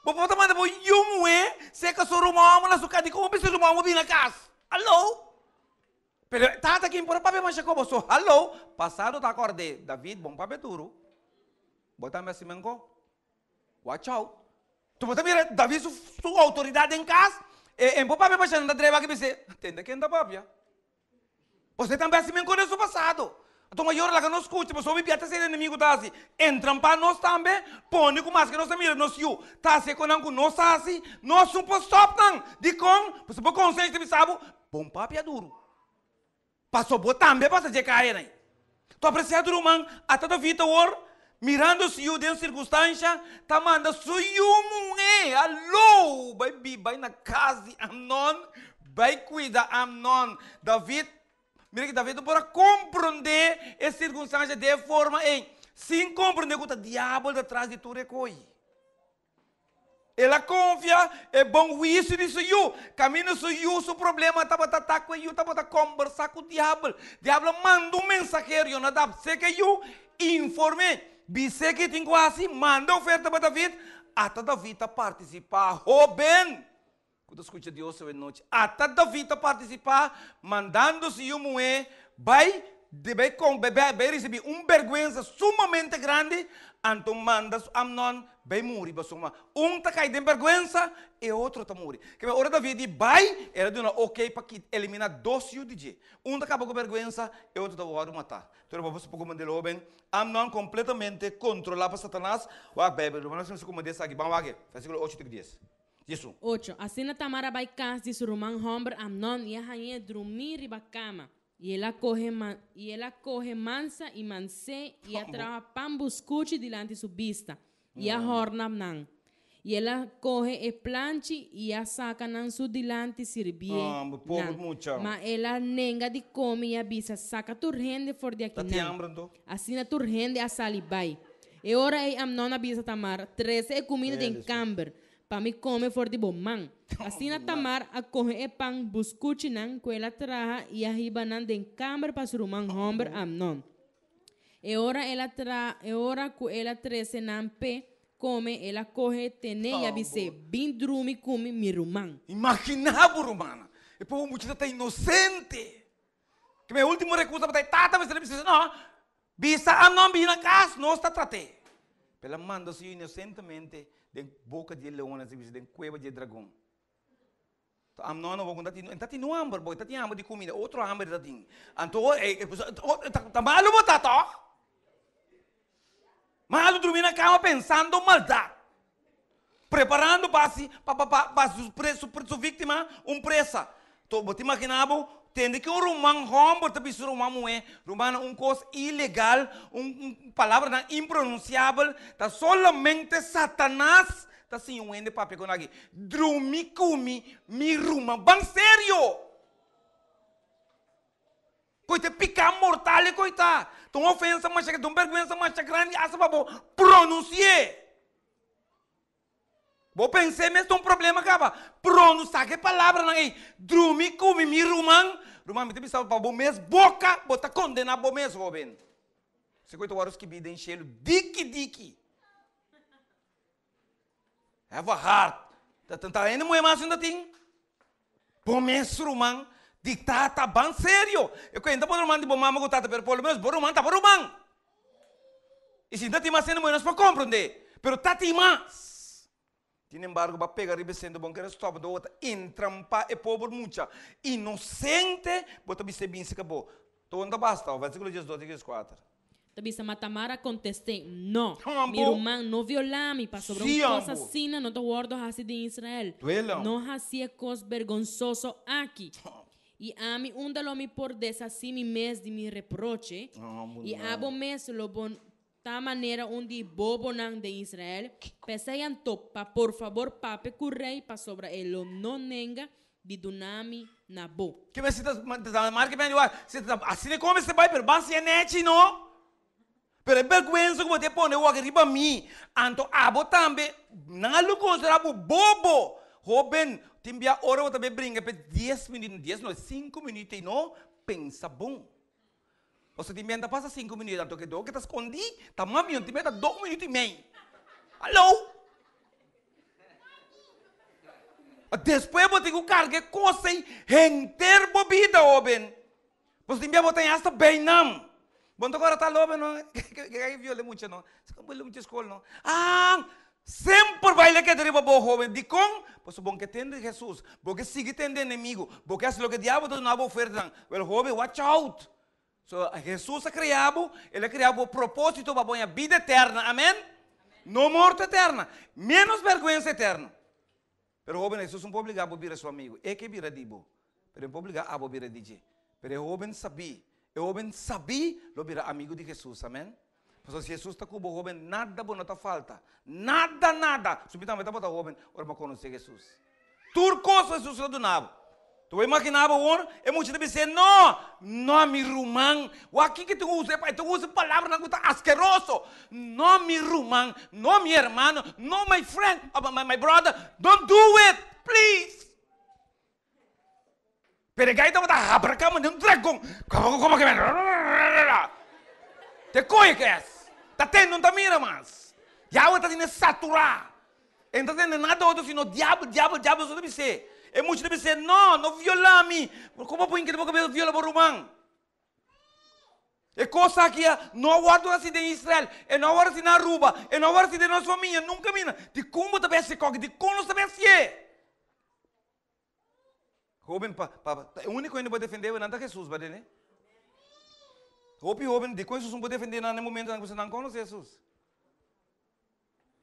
Pode também depois yumwe, se que sou rumang na suka de como precisa rumang na casa. Alô? Pero tata aqui por papel mas como sou. Alô? Passado tá acordei. David, bom papel duro. Bota me assim mengo. Watch out. Tu bota mira, David sua autoridade em casa. E bom papel mas não treva que você. Entende quem dá papel? Você também assim mengo no passado. Então maior lá que não escute, mas ouve piata ser inimigo da assim. Entram para nós também. Põe com mais que nós mira nós you. Tá se com nós assim. Nós não stop não. De com, você pode consciência de sabe. Bom papel duro. Passou por também para se cair aí. Tu apreciado rumang até da vida or mirando se you dentro circunstância, tá manda suyumunge. Alô, vai na casa Amnon, vai cuidar Amnon. David, mira que David não pode compreender essa circunstância de forma em sem compreender que o diabo atrás de tudo é coi. Ela confia, é bom isso disso you. Caminho su you, seu problema tá para atacar com you, tá para conversar com o diabo. Diabo manda mensageiro, eu não dá, sei que you informe, bise que tem quase, manda oferta para David, até David participar, bem. Quando escuta Deus hoje noite, até David participar, mandando-se you moer, vai receber vergonha sumamente grande, então manda Amnon vai morrer, basuma. Tá cai de vergonha e outro tá morrer. Que a hora David vai, era de ok para eliminar 2 UDG. Tá acaba com vergonha e outro tá vai matar. Então vamos pouco mandar bem. Amnon completamente controlado por Satanás. Wa bebe, vamos ver como desse aqui. Vamos lá, versículo 8 e 10. Isso. 8. Assim na Tamara vai casa de surumang hombre Amnon e a rainha dormir riba cama. E ela corre mansa e manse e atrapa pambuscuchi dilante su vista. E a horna nan. E ela corre e planche e a saca nan su dilante sirvie. Ma ela nenga de come e avisa saca turrende for de aqui nan. Assim na turrende a salibai. E ora e Amnon avisa Tamar 13 comida de camber. Para me come for de bomang. Assim na Tamar a corre e pang buscuchi nan ko ela traha e a riba nan de camber para surumang hombre Amnon. E ora ku ela 13 nan pe come ela corre tene e avise bin drumi come mi rumang. Imaginava rumana. E pô muito tá inocente. Que meu último recurso para tata mas ele precisa não. Bisa Amnon bin na casa não está tratei. Pela manda se inocentemente de boca de leão na de cueva de dragão. Amnon não vou contar ti no hambre boy ti hambre de comida outro hambre da ting. Anto tá malo botar tá? Malo dormir na cama pensando maldade. Preparando para sua vítima presa. Então, você imaginava, tende que rumang homem, tapi rumang moe, rumang coisa ilegal, palavra impronunciável, tá solamente Satanás, tá sim ende papel com aqui. Drumi kumi mi rumang, bang sério. Coita picar mortal e coita. Então ofensa mais que vergonha mais grande, asa para pronunciar. Vou pensar mesmo um problema acaba. Pronunciar que palavra não é. Drumi kumi mi rumang, rumang me bisa para bom mês boca, bota condenar bom mês jovem. Se coita waros que bidem Cielo, diki. Have a heart. Tá indo muito mais ainda tem. Bom mês rumang. Tá bem sério. Eu ainda por romano de bom mama com tata, pero pelo menos por romano tá por romano. E se não tem mais sendo menos para compreender, pero tá tem mais. Sin embargo, vai pegar e sendo bom que eles stop do outra entrampa e pobre mucha inocente, bota bem se bem se acabou. Então não basta, o versículo 12 e 4. Tabisa Matamara contesté, no, Ambo. mi rumán no violami, pa sobre Sí, una cosa ambo. así, no te guardo así de Israel. Duelo. No hacía cos vergonzoso aquí. Y a mí úndalo mi por desasí mi mes de mi reproche. Ambo, Y no. abo mes lo bon ta manera un di bobonan de Israel. Pesayan topa, por favor, pape currei pa sobre el no nenga de dunami nabo. Que você tá marca bem igual. Você tá assim como você vai, pero basta é net, não? Pero é vergonha que você põe o arriba mim. Anto abo também, não lo considera bobo. Joven, timbia hora eu também brinca para 10 minutos, 10 não, 5 minutos não, pensa bom. Você timbia passa 5 minutos, anto que tá escondi, tá mami, timbia tá 2 minutos e meio. Alô? Depois eu tenho que carregar coisa em ter bebida, joven. Você timbia botar esta bem não. Bom, agora tá logo, não? Que viole muito, não? Você não viole muito escola, não? Ah, sempre vai lá que deriva bom, jovem. De com, pois bom que entende Jesus, porque sigue tendo inimigo, porque é o que o diabo não vai oferecer. Well, jovem, watch out. So, Jesus é criado, ele é criado por propósito para pôr a vida eterna, amém? Não morte eterna, menos vergonha eterna. Pero jovem, Jesus não pode obrigar a vir a seu amigo. É que vira dibo, pero não pode obrigar a vir a DJ. Pero o jovem sabia. O jovem sabia, lo vira amigo de Jesus, amém? Porque se Jesus está com o jovem, nada bom não está falta. Nada. Subitamente está o jovem, ora para conhecer Jesus. Tudo coisa Jesus não do nabo. Tu imaginava o homem, e muitos devem dizer, não, meu irmão. O aqui que tu usa palavra não está asqueroso. Não, meu irmão, não, meu irmão, não, my friend, my brother, don't do it, please. Pero que aí estava a cama de dragão. Como que é? Te conheces? Tá tendo, não tá mira mais. Já está tendo saturar. Então não tem nada outro senão diabo, isso deve ser. E muitos devem dizer, não viola-me. Como põe que ele vai violar o romano? E coisa aqui, não guardo assim de Israel, e não guardo assim na Aruba, e não guardo assim de nossa família, nunca mina. De como também se coque, de como também se é. Jovem, o único que pode defender é não Jesus, né? Jovem, de como Jesus não pode defender no momento em que você não conhece Jesus.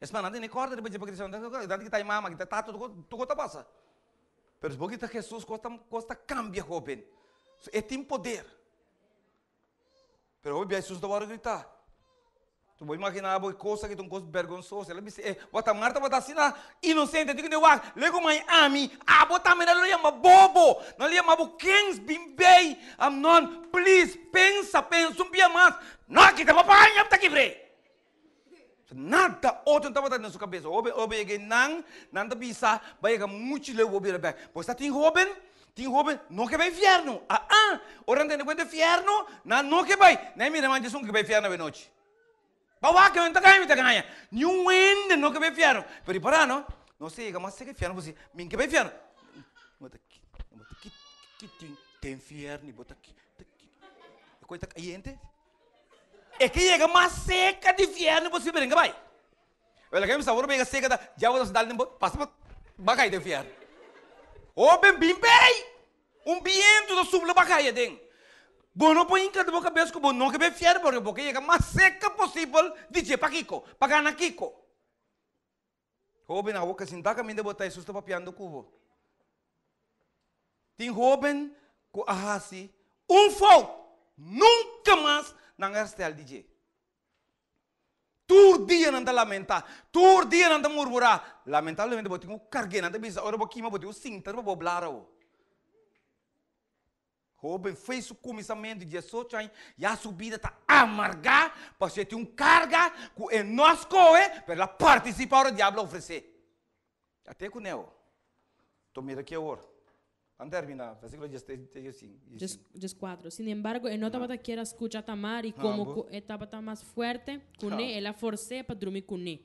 Essa não tem corda de dizer para Cristo, não que está em mama, que está tudo passa. Mas porque Jesus costa cambia, jovem. É tem poder. Mas jovem, Jesus não vai gritar. Tu pode imaginar a coisa que tu coisa vergonzosa. Ela diz, bota Marta, bota assim, inocente, digo de wag, lego mai ami, bota me não chama bobo, não lhe chama kings bimbei, não, please, pensa, um dia mais, não, que te papai, não tá aqui, bre. Nada outro não estava na sua cabeça. Obe que não tá bisa, vai que muito leu obe bem. Pois tá tem jovem, não que vai inferno. Ora não tem quanto inferno, não que vai, nem me demande que vai inferno de noite. Bawa que não tá ganha. Nenhum ende não que vai inferno. Pero para não sei, mas sei que inferno você, mim que vai inferno. Bota aqui, tem inferno, bota aqui. Coisa aí ente. É que chega mais seca de inferno você brinca vai. Olha que me sabor bem seca da, já vou dar nem passa bacai de inferno. Bem viento do sul bacai den. Bom, não põe em cada boca cabeça que bom não que vai inferno porque chega mais seca possível de dizer para Kiko, para ganhar Kiko. Jovem na boca assim tá caminho de botar isso está papiando cubo. Tem jovem com assim fogo nunca mais não gastar DJ. Todo dia não lamentar, todo dia não murmurar. Lamentavelmente eu tenho carga não bisa, ora eu queima eu tenho cinta para boblar o. Jovem fez o começamento de 18 anos, e a subida está amarga, porque tem carga que é nós coe para participar do diabo oferecer. Até com eu. Tomei aqui agora. Vamos terminar, versículo 4. Sin embargo, no estaba quiera escuchar Tamar y como estaba más fuerte, con él la forcé para dormir con él.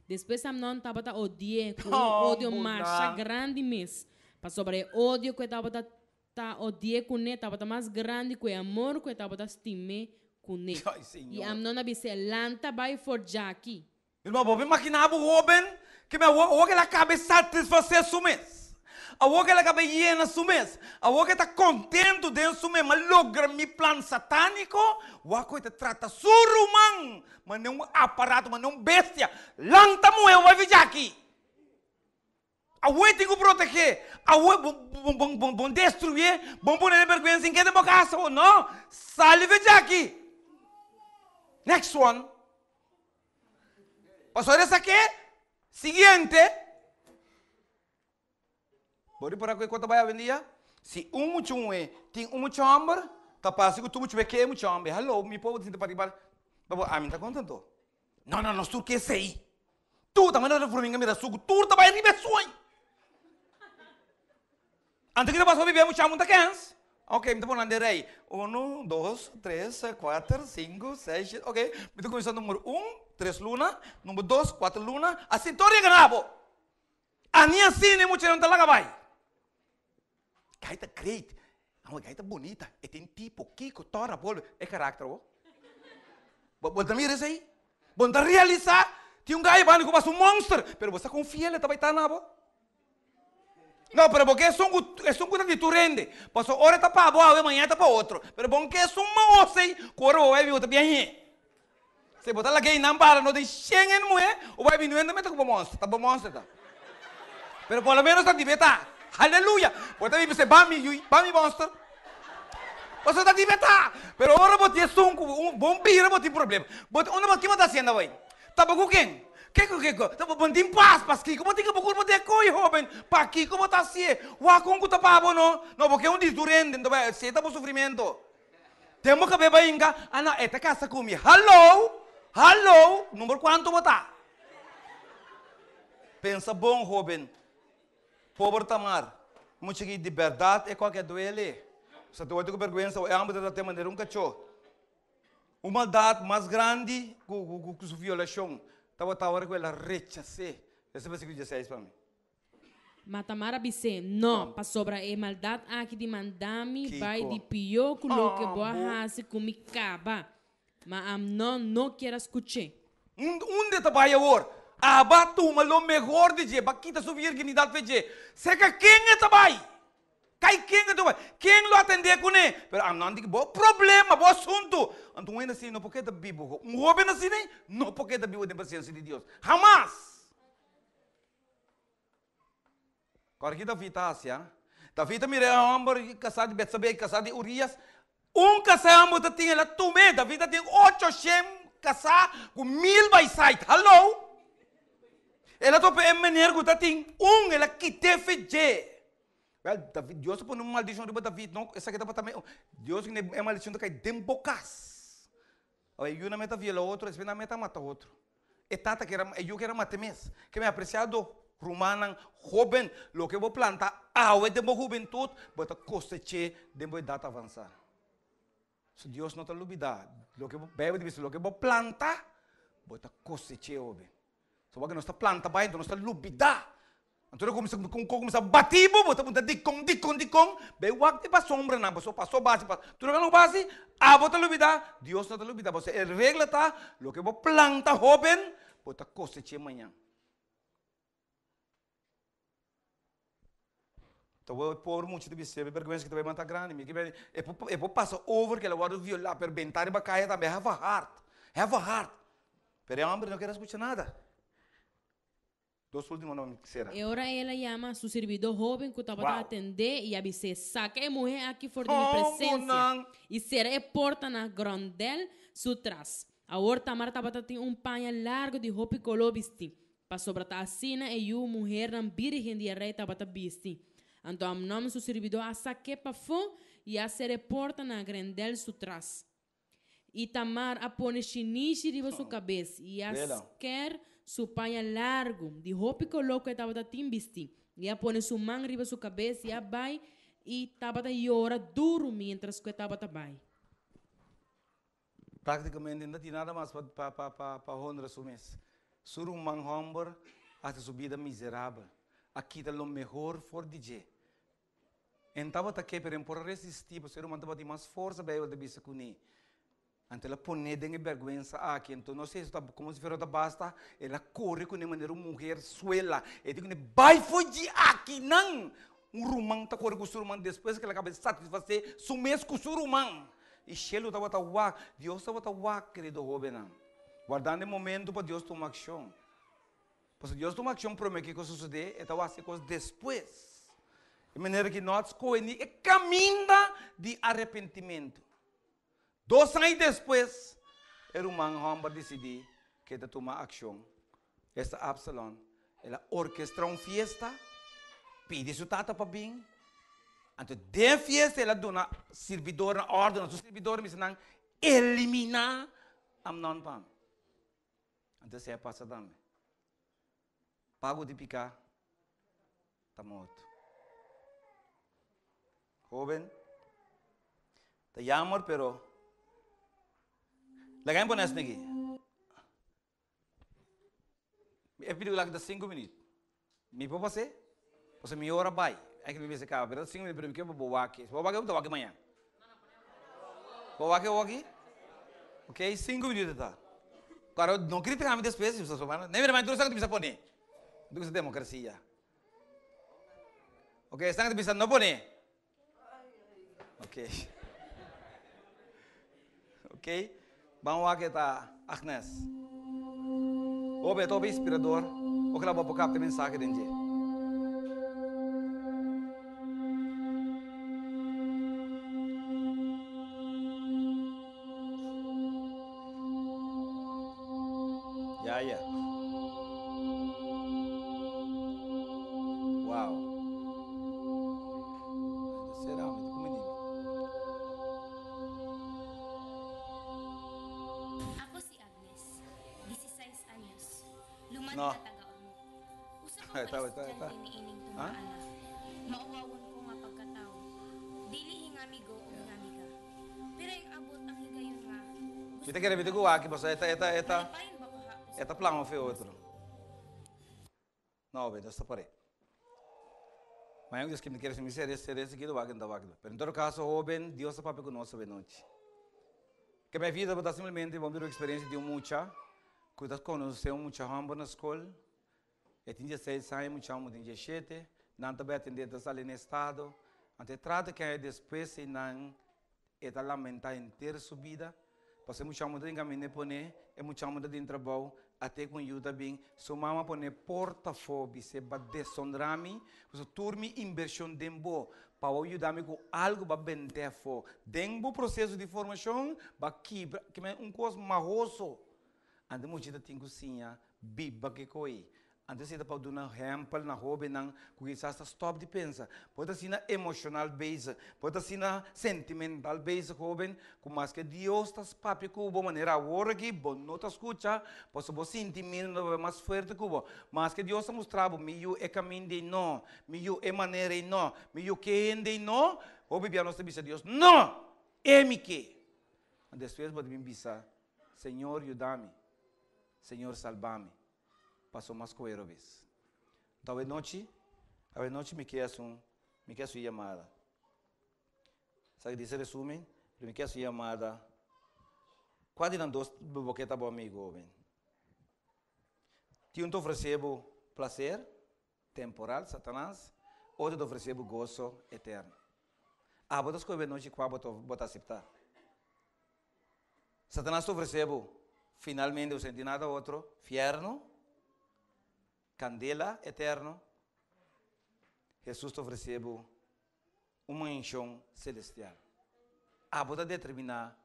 Después Amnon estaba odié, con un odio más grande mes, para sobre odio que estaba tá odia com ele, tá mais grande que o amor que tá estimar com ele. Ai, Senhor. E amnon na bise lanta vai for Jackie. Irmão, vou imaginar o Robin que o que ela acaba satisfazer sumes. A que ela acaba llena sumes. A que está contente dentro sumes, mas logra mi plano satânico. O que te trata surumang, mas não aparato, mas não bestia. Lanta moeu vai vir aqui. A tem que proteger. A bom destruir, bom pôr vergonha em que democracia ou não. Salve aqui. Next one. Pastor, essa aqui. Seguinte. Bori por aqui quanto vai vendia? Se muito tem muito hambre, tá passando que tu muito que muito hambre. Hello, me povo tinha para ribar. Babo, a mim tá contento. Não, tu que sei. Tu também não reforminga me da suco, tu tá vai ribar sonho. Antes que passou viver muito hambre tá quens. Ok, me tá pondo aí. 1, 2, 3, 4, 5, 6, 7. Ok, me tá começando número 1, 3 luna, número 2, 4 luna. Assim tô ganhando. A minha cine muito não tá lá vai. Gaita great. Uma gaita bonita. E tem tipo, Kiko, Tora, Polo. É caráter, ó. Bota mira isso aí. Bota realizar. Tem gaio que passa monster. Pero você confia, ele tá vai estar na bo. Não, pero porque é um coisa de tu rende. Passou hora tá para boa, amanhã tá para outro. Pero bom que é uma osei, coro vai vir outra bem. Se botar lá que não para, não tem xengen mulher, o vai vir não meta com monster, tá bom monster tá. Pero pelo menos tá de beta. Aleluia! Bota aí você bami monster. Você tá de beta. Pero agora bote um bom bira bote problema. Bote onde você tá fazendo vai? Tá com quem? Que? Tá bom tem paz, pasqui. Como tem que procura bote coi, jovem? Pa aqui como tá assim? Wa com que tá pavo não? Não, porque um disturende, então vai ser tá por sofrimento. Temos que beber inga. Ana, esta casa comigo. Hello, número quanto botar? Pensa bom, jovem. Pobre tamar, muito que de verdade é qualquer duele. Se tu vai ter vergonha, é ambos da ter maneira cachorro. Uma maldade mais grande que a violação. Estava com ela rechaçar. Esse versículo 16 para mim. Matamara bise, não, para sobra é maldade aqui de mandami, vai de pior que o que boa raça comigo caba. Mas não quero escutar. Onde está vai agora? Abatu, mas o melhor de je, bakita sua virginidade de je. Seca quem é tabai? Cai quem é tabai? Quem lo atender com ele? Pero não digo bom problema, bom assunto. Então ainda assim não porque da Bíblia. Jovem assim nem, não porque da Bíblia tem paciência de Deus. Jamás. Agora aqui Davi tá assim, Davi tá mirando homem casado de Betsabe, casado de Urias. Casado tá tinha lá tume, Davi tá tem 800 casar com 1000 by site. Hello? Ela topa é maneira que tem ela que te fez. Well, David, Deus põe uma maldição de David, não, essa aqui também. Deus é maldição de que tem bocas. Aí eu na meta viola outro, esse na meta mata outro. E tata que era, eu que era matemes, que me apreciado romana, jovem, lo que vou plantar, de boa juventude, bota coseche de boa data avançar. Se Deus não te olvida, lo que vou plantar, bota coseche jovem. So wag nós planta ba nós lubida. Então começa batibo, bota punta dikong, be wag te pa sombra na passou base, tu não base, bota lubida, Deus não te lubida, você regra tá, lo que vou planta jovem, bota coseche amanhã. Então eu por muito de você, vergonha que tu vai matar grande, me que é por passar over que ela vai violar, per bentar e bacaia também, have a heart. Pero a homem não quer escutar nada. Dos últimos nomes que será. E agora ela chama seu servidor jovem que estava a atender e avisa, saca a mulher aqui fora da minha presença. E será a porta na grandel su trás. Agora Tamara estava tem paño largo de roupa color vesti. Para sobra a assina e a mulher na virgem de rei estava vesti. Então, o nome do servidor a saque para fora e a ser a porta na grandel su trás. E Tamar a põe chiniche riba sua cabeça e a quer su paño largo de roupa color que estava vesti. E a põe sua mão riba sua cabeça e a vai e estava llora duro mientras que estava vai. Praticamente não tinha nada mais para honrar su mês. Sur um manhomber até sua vida miserável. Aqui está o melhor for DJ. Então, você quer para resistir, para o ser humano tem mais força para ele bisa com então, ela põe de vergonha aqui. Então, não sei se como se for basta, ela corre com uma maneira mulher suela. E diz que vai fugir aqui, não. Rumang está correndo com o surumang depois que ela acaba de satisfazer, sumes com o surumang. E Cielo estava a wak, Deus estava a wak, querido jovem. Guardando o momento para Deus tomar ação. Porque Deus toma ação para mim que coisa suceder, então vai ser coisa depois. De maneira que nós escolhemos o caminho de arrependimento. 2 anos depois, o humano vai decidir que ele toma ação. Esta Absalom, ela orquestra uma festa, pede sua tata para vir. Então, de festa, ela dá uma servidora, ordem, o servidor me ensinar eliminar a não pam. Então, você passa também. Pago de picar, está morto. Jovem, te amor, pero lagay mo nas nagi. É pedido lá que dá 5 minutos. Me pode fazer? Você me ora vai. É que me vê se acaba. Pero 5 minutos para mim que eu vou aqui. Vou aqui, eu vou aqui amanhã. Vou aqui. Ok, 5 minutos tá. Claro, não critica a minha despesa, você sabe? Nem mais 2 anos que bisa pone. Do que democracia. Ok, sangat bisa não pone. Ok. Ok. Vamos aqui tá Agnes. O beto inspirador. O que lá vou captar mensagem dentro. Ya. Wow. Será muito comigo. Ako si Agnes, 16 anyos. Lumad No. ka tagaon mo. Usa ka estudyante niining tumaana. Maawawon ko nga pagkatao. Dili hing amigo o hing amiga. Pero ang abot ang higayon nga. Kita quer ver o aqui, você eta Pain ba ko ha? Esta plano foi outro. Não, velho, está por aí. Mas eu disse que me quer me ser seguido o aqui. Pero em todo caso, jovem, Deus está para conosco hoje noite. Que minha vida está simplesmente vamos ver a experiência de mucha, que está conhecendo mucha ramba na escola. Eu tinha 16 anos, mucha ramba tinha 17, não também atender a sala em estado. Ante trata que é depois e não está lamentar inteira sua vida. Porque muita ramba tem caminho para né, é muita ramba tem trabalho. Até com ajuda bem, sua mama põe portafólio, se bate sondrami, você turmi inversão dembo, para ajudar-me com algo para vender fo. Dembo processo de formação, para que é coisa marroso. Ante muita tem cozinha, biba que coi. Ante se dá para dar um exemplo na jovem não, que está stop de pensar. Pode ser na emocional base, pode ser na sentimental base jovem, com mais que Deus está papi cubo maneira agora que bom não está escuta, posso bom sentimento mais forte cubo, mas que Deus está mostrando meio é caminho de não, meio é maneira de não, meio que é de não, o bebê nós temos Deus não, é me que. Depois pode me pensar, Senhor ajuda-me, Senhor salva-me. Passou mais coelho vez. Talvez noite me quer sua chamada. Sabe dizer resumo? Me quer sua chamada. Quando não dois boqueta bom amigo, jovem. Ti te oferecebo prazer temporal, Satanás, ou te oferecebo gozo eterno. Botas coisas noite qual bota aceitar. Satanás te oferecebo finalmente o sentir nada outro, fierno. Candela eterno, Jesus te ofereceu uma mansión celestial. Pode determinar,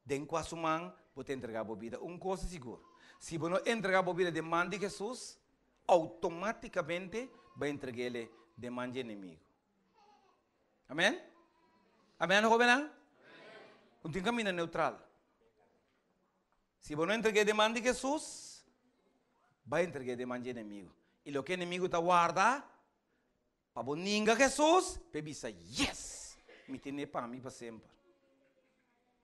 dentro da sua mão, pode entregar a vida. Uma coisa segura, se você não entregar a vida demanda de Jesus, automaticamente vai entregar ele demanda de inimigo. Amém? Amém, jovem? Não tem caminho neutral. Se você não entregar demanda de Jesus, vai entregar demanda de inimigo. E o que o inimigo está guardando, para você ninguém Jesus, para você yes, me tem para mim para sempre.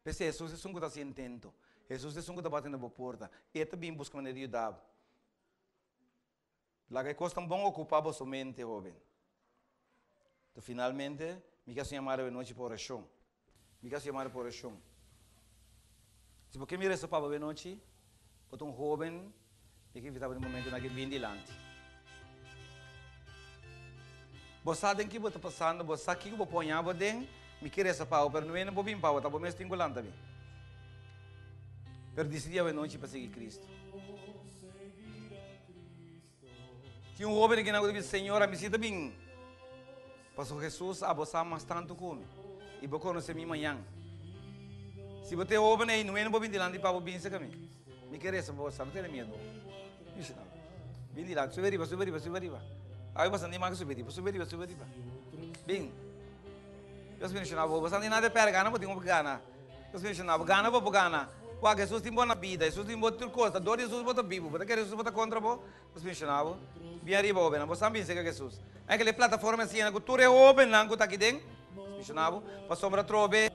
Porque Jesus é um que está se intento. Jesus é um que está batendo na porta. E também busca maneira de ajudar. Lá que custa bom ocupar a sua mente, jovem. Então, finalmente, me quero chamar a noite para oração. Me quero chamar para oração. Se porque me resta para a noite, porque um jovem, e que estava no momento naquele bem dilante. Você sabe que está passando, você sabe que você põe água dentro, me quer essa pau, mas não é não bem pau, tá bom, mas tem que também. Mas decidi a noite para seguir Cristo. Tinha um jovem que não disse, Senhora, me sinta bem. Pastor Jesus, a você mais tanto como. E vou conhecer minha manhã. Se você é jovem aí, não é não bem dilante para bem ser caminho. Me quer essa você, não tem medo. Isso não. Bem dilante, sube arriba. Aí você nem mais sube arriba. Bem. Eu me ensinava, você não nada para ganhar, não tem como ganhar. Eu me ensinava, ganha, vou ganhar. Porque Jesus tem boa vida, Jesus tem boa coisa, dor Jesus bota vivo, você quer Jesus bota contra você? Eu me ensinava, bem arriba, você sabe que Jesus. Aquela plataforma assim, que tu é jovem, não está aqui dentro. Eu me ensinava, para sombra trove,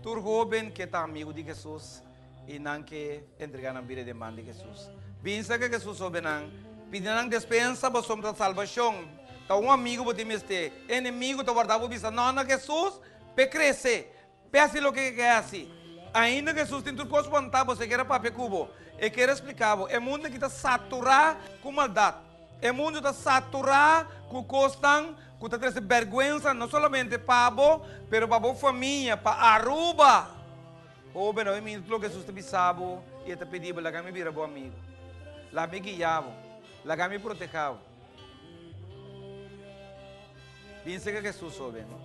tu jovem que está amigo de Jesus e não que entregar na vida de mão de Jesus. Pensa que Jesus soube não, pedindo dispensa para sombra salvação. Tá um amigo para te inimigo está guardado para não Jesus, para crescer, para fazer o que quer assim. Ainda que Jesus tem tudo coisa para você quer para cubo, e quer explicar, é mundo que está saturado com maldade, é mundo que está saturado com costas, que está trazendo vergonha, não somente para você, mas para a família, para Aruba. Oh, bem, eu me que Jesus te bisabo e te pediu, lá que me vira bom amigo, lá me guiava, lá que me protegava. Pensa que Jesus soube, não?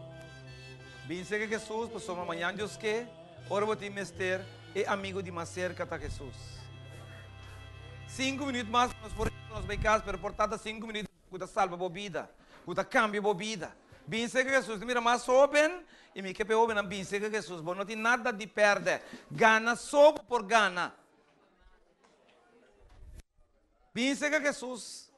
Pensa que Jesus, passou uma manhã, Deus que, ora vou te mester, é amigo de mais cerca de Jesus. 5 minutos mais, nós podemos bem casa, mas portada 5 minutos, que salva a vida, que cambia a vida. Pensa que Jesus, mira mais soben, e me quer ouvir, pensa que Jesus, não tem nada de perder, gana só por gana. Pensa que Jesus,